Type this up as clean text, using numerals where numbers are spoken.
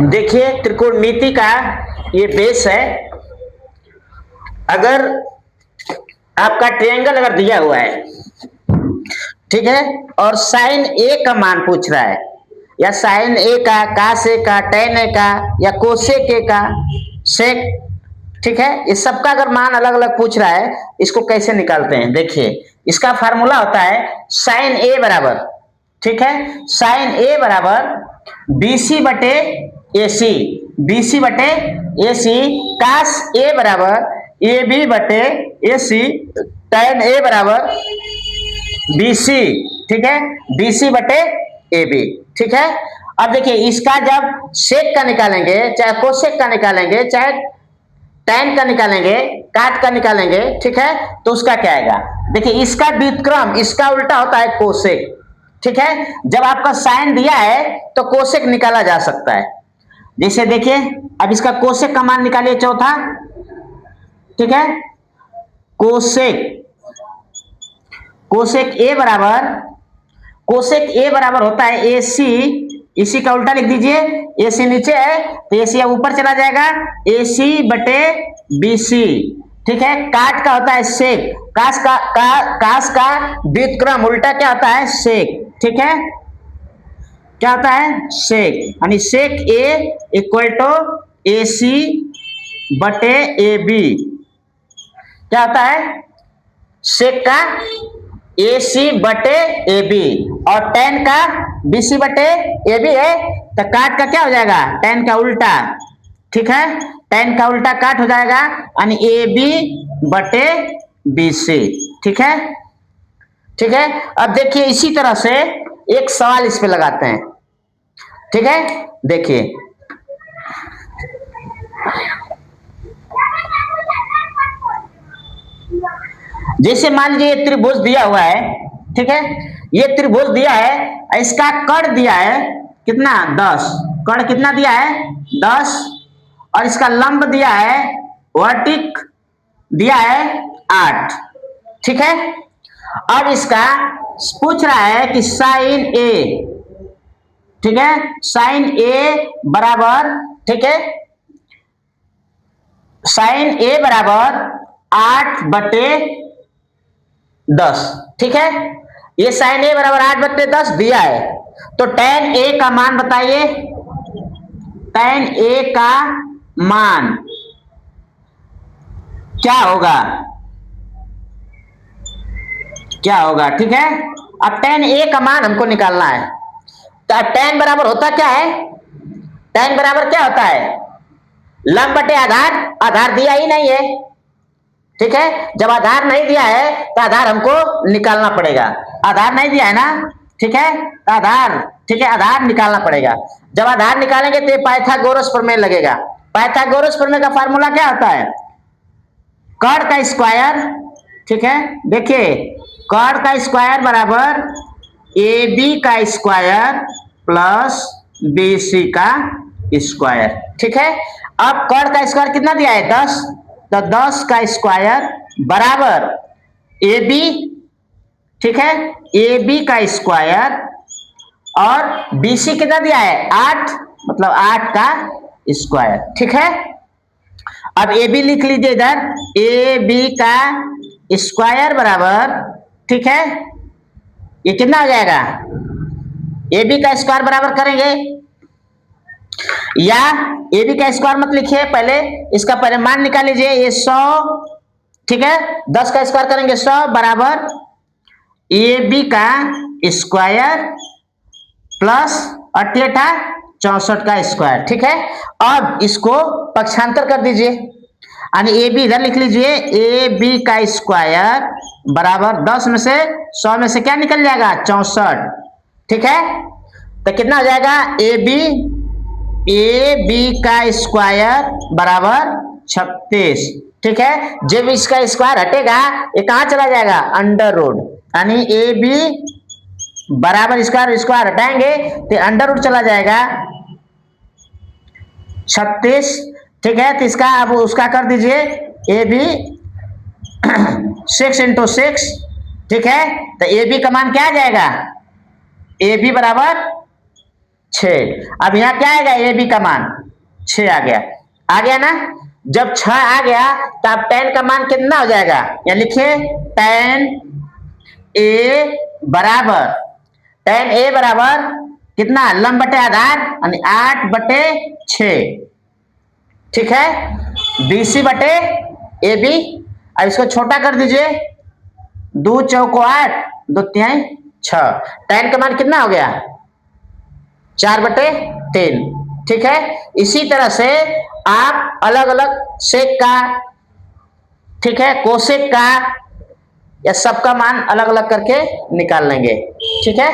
देखिए त्रिकोणमिति का ये बेस है। अगर आपका ट्रायंगल अगर दिया हुआ है, ठीक है, और साइन ए का मान पूछ रहा है, या साइन ए का, कास ए का, टेन ए का, या कोसेक ए का, सेक, ठीक है, इस सब का अगर मान अलग अलग पूछ रहा है, इसको कैसे निकालते हैं? देखिए इसका फार्मूला होता है साइन ए बराबर, ठीक है, साइन ए बराबर बीसी बटे एसी, बीसी बटे एसी, कास ए बराबर ए बी बटे एसी, टेन ए बराबर बीसी, ठीक है, बीसी बटे ए बी, ठीक है। अब देखिए इसका जब सेक का निकालेंगे, चाहे कोसेक का निकालेंगे, चाहे टैन का निकालेंगे, काट का निकालेंगे, ठीक है, तो उसका क्या आएगा? देखिए इसका व्युत्क्रम, इसका उल्टा होता है कोसेक, ठीक है। जब आपका साइन दिया है तो कोसेक निकाला जा सकता है। जैसे देखिए अब इसका कोसेक का मान निकालिए चौथा, ठीक है, कोसेक, कोसेक ए बराबर, कोसेक ए बराबर होता है ए सी, इसी का उल्टा लिख दीजिए, ए सी नीचे है तो ए सी ऊपर चला जाएगा, ए सी बटे बी सी, ठीक है। काट का होता है सेक, कास का व्युत्क्रम उल्टा क्या होता है? सेक, ठीक है, क्या होता है? सेक, यानी सेक ए इक्वल टू ए सी बटे ए बी, क्या होता है? सेक का ए सी बटे ए बी, और टेन का बी सी बटे ए बी है, तो काट का क्या हो जाएगा? टेन का उल्टा, ठीक है, टेन का उल्टा काट हो जाएगा, यानी ए बी बटे बी सी, ठीक है, ठीक है। अब देखिए इसी तरह से एक सवाल इस पे लगाते हैं, ठीक है, देखिए जैसे मान लीजिए त्रिभुज दिया हुआ है, ठीक है, ये त्रिभुज दिया है, इसका कर्ण दिया है कितना? 10, कर्ण कितना दिया है? 10, और इसका लंब दिया है, वर्टिक दिया है 8, ठीक है। अब इसका पूछ रहा है कि साइन ए, ठीक है, साइन ए बराबर, ठीक है, साइन ए बराबर 8 बटे 10, ठीक है, ये साइन ए बराबर 8 बटे 10 दिया है, तो टेन ए का मान बताइए, टेन ए का मान क्या होगा? क्या होगा, ठीक है। अब टेन ए का मान हमको निकालना है, तो टेन बराबर होता क्या है? टेन बराबर क्या होता है? लंब बटे आधार, आधार दिया ही नहीं है, ठीक है, जब आधार नहीं दिया है तो आधार हमको निकालना पड़ेगा, आधार नहीं दिया है ना, ठीक है, तो आधार, ठीक है, आधार निकालना पड़ेगा। जब आधार निकालेंगे तो पाइथागोरस प्रमेय लगेगा। पाइथागोरस प्रमेय का फार्मूला क्या होता है? कर्ण का स्क्वायर, ठीक है, देखिए कर्ण का स्क्वायर बराबर ए बी का स्क्वायर प्लस बी सी का स्क्वायर, ठीक है। अब कर्ण का स्क्वायर कितना दिया है? 10, तो 10 का स्क्वायर बराबर ए बी, ठीक है, ए बी का स्क्वायर, और बी सी कितना दिया है? 8, मतलब 8 का स्क्वायर, ठीक है। अब ए बी लिख लीजिए इधर, ए बी का स्क्वायर बराबर, ठीक है, ये कितना हो जाएगा? ए बी का स्क्वायर बराबर करेंगे, या ए बी का स्क्वायर मत लिखिए, पहले इसका पहले मान निकाल लीजिए, ये 100, ठीक है, 10 का स्क्वायर करेंगे 100 बराबर ए बी का स्क्वायर प्लस 64 का स्क्वायर, ठीक है। अब इसको पक्षांतर कर दीजिए, यानी ए बी इधर लिख लीजिए, ए बी का स्क्वायर बराबर 10 में से 100 में से क्या निकल जाएगा? 64, ठीक है, तो कितना हो जाएगा? ए बी का स्क्वायर बराबर 36, ठीक है। जब इसका स्क्वायर हटेगा ये कहां चला जाएगा? अंडर रूट, यानी ए बी बराबर स्क्वायर, स्क्वायर हटाएंगे तो अंडर रूट चला जाएगा 36, ठीक है। तो इसका अब उसका कर दीजिए, ए बी 6 इंटू 6, ठीक है, तो ए बी का मान क्या आ जाएगा? ए बी बराबर 6। अब यहाँ क्या आएगा, ए बी का मान 6 आ गया ना। जब 6 आ गया तो अब tan का मान कितना हो जाएगा, यहाँ लिखिए tan ए बराबर, tan ए बराबर कितना, लंब बटे आधार यानी 8/6, ठीक है, BC बटे AB। अब इसको छोटा कर दीजिए, 2 चौको 8, 2 तिहाई 6, tan का मान कितना हो गया, 4/3, ठीक है। इसी तरह से आप अलग अलग सेक का, ठीक है, कोसेक का, या सबका मान अलग अलग करके निकाल लेंगे, ठीक है।